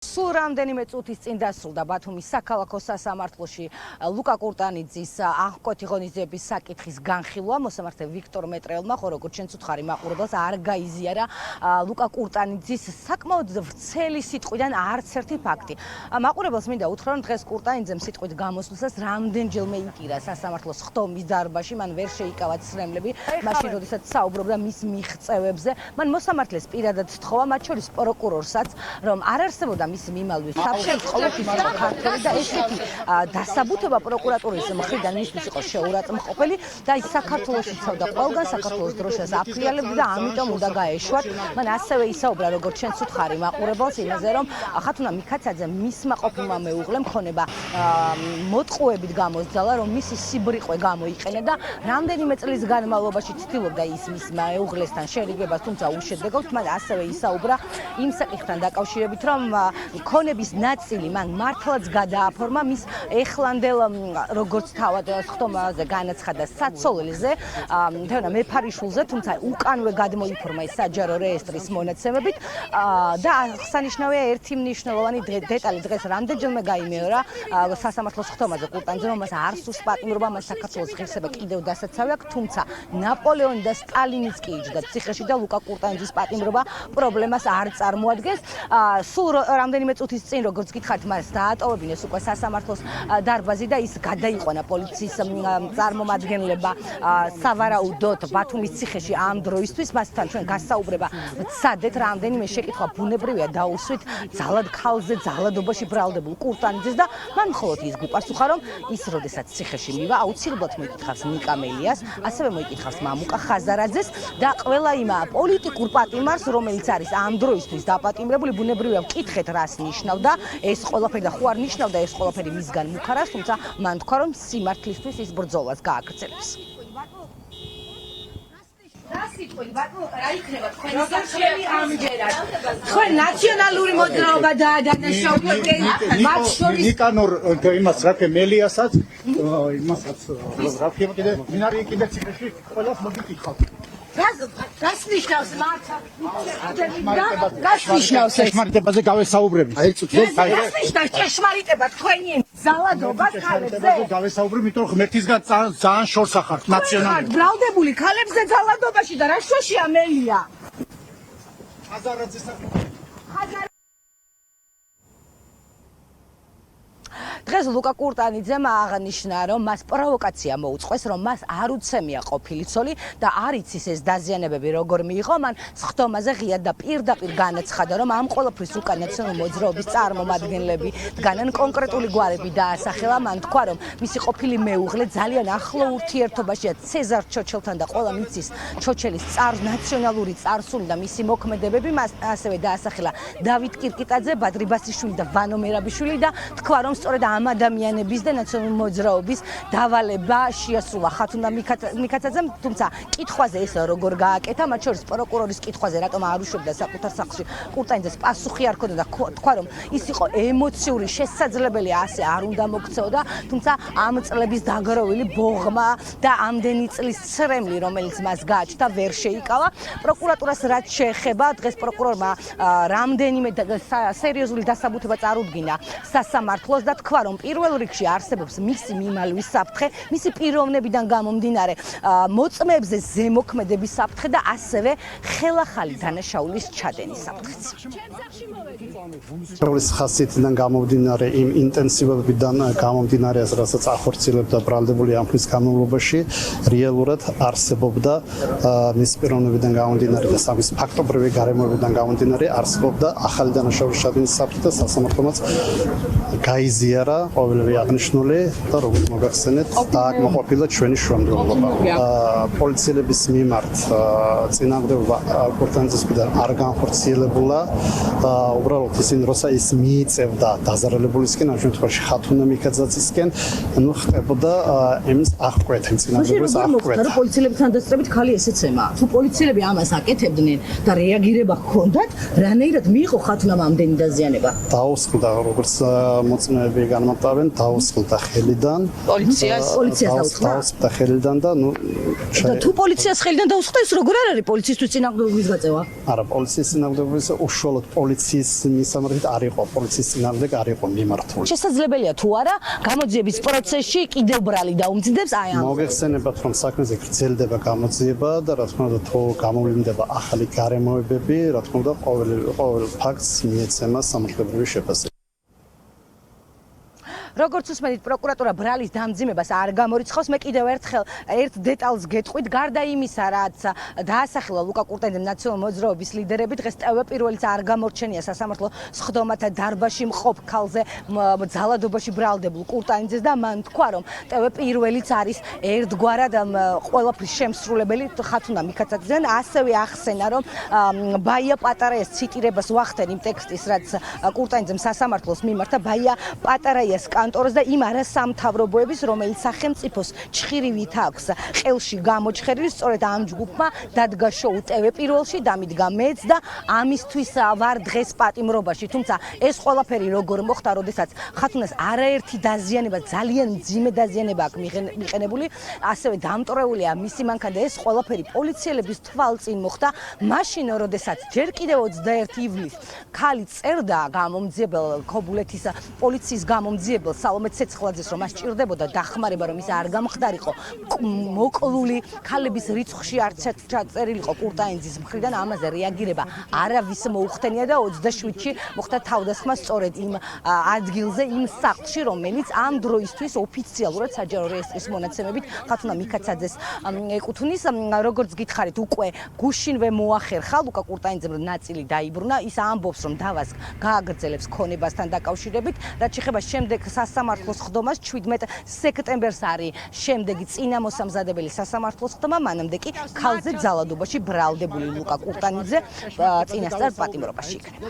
სულ რამდენიმე წუთის წინ დასრულდა ბათუმის საქალაქო სასამართლოში ლუკა კურტანიძის აღკვეთი ღონისძიების საკითხის განხილვა. მოსამართლე ვიქტორ მეტრეელმა, ხო როგორც შენც უთხარი, მაყურებელს არ გაიზიარა ლუკა კურტანიძის საკმაოდ ვრცელი სიტყვიდან არც ერთი ფაქტი. მაყურებელს მინდა უთხრა, რომ დღეს კურტანიძემ სიტყვით გამოსვლისას რამდენჯერმე იკირა სასამართლოს ხტომის დარბაზში, მან ვერ შეიკავა ცრემლები, მაშინ როდესაც საუბრობდა მის მიღწევებზე. მან მოსამართლეს პირადად სთხოვა, მათ შორის პროკურორსაც, რომ არ არსებობდა მისი მიმალვის საფრთხე ყოველთვის იყო ქართული და ესეთი დასაბუთება პროკურატურის მხრიდან მისთვის იყო შეურაცხმყოფელი და ის საქართველოს იცავდა ყველგან, საქართველოს დროშას აფრიალებდა და ამიტომ უნდა გაეშვათ. მან ასევე ისაუბრა, როგორც შენც უთხარი მაყურებელს, იმაზე, რომ ხათუნა მიქაცაძე მისმა ყოფილმა მეუღლემ ქონება მოტყუებით გამოსძალა, რომ მისი სიბრიყვე გამოიყენა და რამდენიმე წლის განმავლობაში ცდილობდა ის მის მეუღლესთან შერიგებას, თუმცა უშედეგოდ. მან ასევე ისაუბრა იმ საკითხთან დაკავშირებით, რომ ქონების ნაწილი მან მართლაც გადააფორმა მის ეხლანდელ როგორც თავად ხტომაზე განაცხადა საცოლეზე, მეფარიშვილზე, თუმცა უკანვე გადმოიფორმა ის საჯარო რეესტრის მონაცემებით და აღსანიშნავია ერთი მნიშვნელოვანი დეტალი დღეს რამდენჯერმე გაიმეორა სასამართლოს ხტომაზე კურტანიძემ, რომ მას არ სურს პატიმრობა, მას საქართველოს ღირსება კიდევ დასაცავი აქვს, თუმცა ნაპოლეონი და სტალინიც კი იჯდა ციხეში და ლუკა კურტანიძის პატიმრობა პრობლემას არ წარმოადგენს. სულ რამდენიმე წუთის წინ, როგორც გითხარით, მას დაატოვებინეს უკვე სასამართლოს დარბაზი და ის გადაიყვანა პოლიციის წარმომადგენლებმა სავარაუდოდ ბათუმის ციხეში ამ დროისთვის. მასთან ჩვენ გასაუბრება ვცადეთ, რამდენიმე შეკითხვა ბუნებრივია დაუსვით ძალად ქალზე ძალადობაში ბრალდებულ კურტანიძეს და მან მხოლოდ ის გვიპასუხა, რომ ის როდესაც ციხეში მივა, აუცილებლად მოიკითხავს ნიკა მელიას, ასევე მოიკითხავს მამუკა ხაზარაძეს და ყველა იმ პოლიტიკურ პატიმარს, რომელიც არის ამ დროისთვის დაპატიმრებული. ბუნებრივია ვკითხეთ, რას ნიშნავდა ეს ყველაფერი და ხო არ ნიშნავდა ეს ყველაფერი მისგან მუქარას, თუმცა მან თქვა, რომ სიმართლისთვის ის ბრძოლას გააგრძელებს. რა იქნება თქვენი სახელი ამჯერად? თქვენ ნაციონალური მოძრაობა დაადანაშაულეთ მათ შორის ნიკანორ იმას რაფე მელიასაც იმასაც რაფე კიდე მინარი კიდე ციხეში ყველას მოგიკითხავთ. რას ნიშნავს მართა? რას ნიშნავს ეს? ჭეშმარიტებაზე გავესაუბრები. რას ნიშნავს ჭეშმარიტება თქვენი ძალადობა ქალებზე? გავესაუბრები, იმიტომ რომ ღმერთისგან ძალიან შორს ახართ ნაციონალიზმს. ბრალდებული ქალებზე ძალადობაში და რა შოშია მელია? ხაზარაძეს დღეს ლუკა კურტანიძემ აღნიშნა, რომ მას პროვოკაცია მოუწყვეს, რომ მას არ უცემია ყოფილი ცოლი და არ იცის ეს დაზიანებები როგორ მიიღო. მან ხტომაზე ღიად და პირდაპირ განაცხადა, რომ ამ ყველაფრის უკან ნაციონალური მოძრაობის წარმომადგენლები დგანან, კონკრეტული გვარები დაასახელა. მან თქვა, რომ მისი ყოფილი მეუღლე ძალიან ახლო ურთიერთობაშია ცეზარ ჩოჩელთან და ყველა მიცის ჩოჩელის ნაციონალური წარსული და მისი მოქმედებები. მას ასევე დაასახელა დავით კირკიტაძე, ბადრი ბასიშვილი და ვანო მერაბიშვილი და თქვა, რომ სწორედ ამ ადამიანების და ნაციონალური მოძრაობის დავალება შეასრულა ხათუნა მიქაცაძემ, თუმცა კითხვაზე ეს როგორ გააკეთა, მათ შორის პროკურორის კითხვაზე, რატომ არ უშვებდა საკუთარ სახლში კურტანიძეს, პასუხი არ ჰქონდა და თქვა, რომ ის იყო ემოციური, შესაძლებელი ასე არ უნდა მოქცეოდა, თუმცა ამ წლების დაგროვილი ბოღმა და ამდენი წლის ცრემლი, რომელიც მას გააჩნდა, ვერ შეიკავა. პროკურატურას რაც შეეხება, დღეს პროკურორმა რამდენიმე სერიოზული დასაბუთება წარუდგინა სასამართლოს და თქვა, რომ პირველ რიგში არსებობს მისი მიმალვის საფრთხე, მისი პიროვნებიდან გამომდინარე მოწმეებზე ზემოქმედების საფრთხე და ასევე ხელახალი დანაშაულის ჩადენის საფრთხეც. პროვის ხასიათიდან გამომდინარე, იმ ინტენსივობიდან გამომდინარე, რასაც ახორციელებდა ბრალდებული ამხის განმავლობაში, რეალურად არსებობდა მის პიროვნებიდან გამომდინარე და სამის ფაქტობრივი გარემოებიდან გამომდინარე, არსებობდა ახალი დანაშაულის ჩადენის საფრთხე და სასამართლომაც გაიზიარა ყოველივე აღნიშნული და როგორც მოგახსენეთ, დააკმაყოფილა ჩვენი შრომდებლობა. პოლიციელების მიმართ წინააღმდეგობა კურტანიძის მხრიდან არ განხორციელებულა. უბრალოდ ისინი როცა ის მიიწევდა დაზარალებულისკენ, ამ შემთხვევაში ხათუნა მიქაცაძისკენ, ხდებოდა იმის აღკვეთა, წინააღმდეგობის აღკვეთა. რომ პოლიციელებთან დასწრებით ხალი ესეცემა. თუ პოლიციელები ამას აკეთებდნენ და რეაგირება ჰქონდათ, რანაირად მიიღო ხათუნამ ამდენი დაზიანება? დაუსხლდა, როგორც მოწმეები განმარტავენ, დაუსხლდა ხელიდან. პოლიციას დაუსხლდა ხელიდან და თუ პოლიციას ხელიდან დაუსხლდა, ის როგორ არ არის პოლიცისთვის წინააღმდეგობის გაწევა? არა, პოლიციის წინააღმდეგობის უშუალოდ პოლიციის მისამართით არ იყო პოლიციის წინააღმდეგ არ იყო მიმართული. შესაძლებელია თუ არა გამოძიების პროცესში კიდევ ბრალი დაუმძიმდებს აი ამ მოგეხსენებათ რომ საქმეზე გრძელდება გამოძიება და რა თქმა უნდა თუ გამოვლინდება ახალი გარემოებები, რა თქმა უნდა ყოველ ფაქტს მიეცემა სამართლებრივი შეფასება. როგორც უსმენთ პროკურატურა ბრალის დამძიმებას არ გამორიცხავს მე კიდევ ერთხელ ერთ დეტალს გეტყვით გარდა იმისა რაც დაასახელა ლუკა კურტანიძემ ნაციონალური მოძრაობის ლიდერები დღეს ტევ პირველიც არ გამორჩენია სასამართლო სხდომათა დარბაზში მყოფ ქალზე ძალადობაში ბრალდებულ კურტანიძეს და მან თქვა რომ ტევ პირველიც არის ერთგვარად ყველაფრის შემსრულებელი ხათუნა მიქაცაძეთან ასევე ახსენა რომ ბაია პატარაიას ციტირებას ვახდენ იმ ტექსტის რაც კურტანიძემ სასამართლოს მიმართა ბაია პატარაიას კანტორს და იმ არასამთავრობოების რომელიც სახელმწიფოს ჩხირივით აქვს ყელში გამოჩხერილი სწორედ ამ ჯგუფმა დადგა შოუ ტევ პირველში დამიდგა მეც და ამისთვის ვარ დღეს პატიმრობაში თუმცა ეს ყველაფერი როგორ მოხდა როდესაც ხათუნას არაერთი დაზიანება ძალიან მძიმე დაზიანება აქვს მიყენებული ასევე დამტვრეულია მისი მანქანა და ეს ყველაფერი პოლიციელების თვალწინ მოხდა მაშინ როდესაც ჯერ კიდევ 21 ივლისს ქალი წერდა გამომძიებელ ქობულეთის პოლიციის გამომძიებელ სალომე ცეცხლაძეს რომ მას ჭირდებოდა დახმარება რომ ის არ გამხდარიყო მოკლული ქალების რიცხვში არც ჩაწერილიყო კურტანიძის მხრიდან ამაზე რეაგირება არავის მოუხდენია და 27-ში მოხდა თავდასხმა სწორედ იმ ადგილზე იმ სახლში რომელიც ამ დროისთვის ოფიციალურად საჯარო რეესტრის მონაცემებით ხათუნა მიქაცაძეს ეკუთვნის როგორც გითხარით უკვე გუშინვე მოახერხა ლუკა კურტანიძემ ნაწილი დაიბრუნა ის ამბობს რომ დავას გააგრძელებს ქონებასთან დაკავშირებით რაც შეეხება შემდეგ სასამართლოს ხდომას 17 სექტემბერს არის შემდეგი წინამოსამზადებელი სასამართლოს ხდომა მანამდე კი ქალზე ძალადობაში ბრალდებული ლუკა კურტანიძე წინასწარ პატიმრობაში იქნება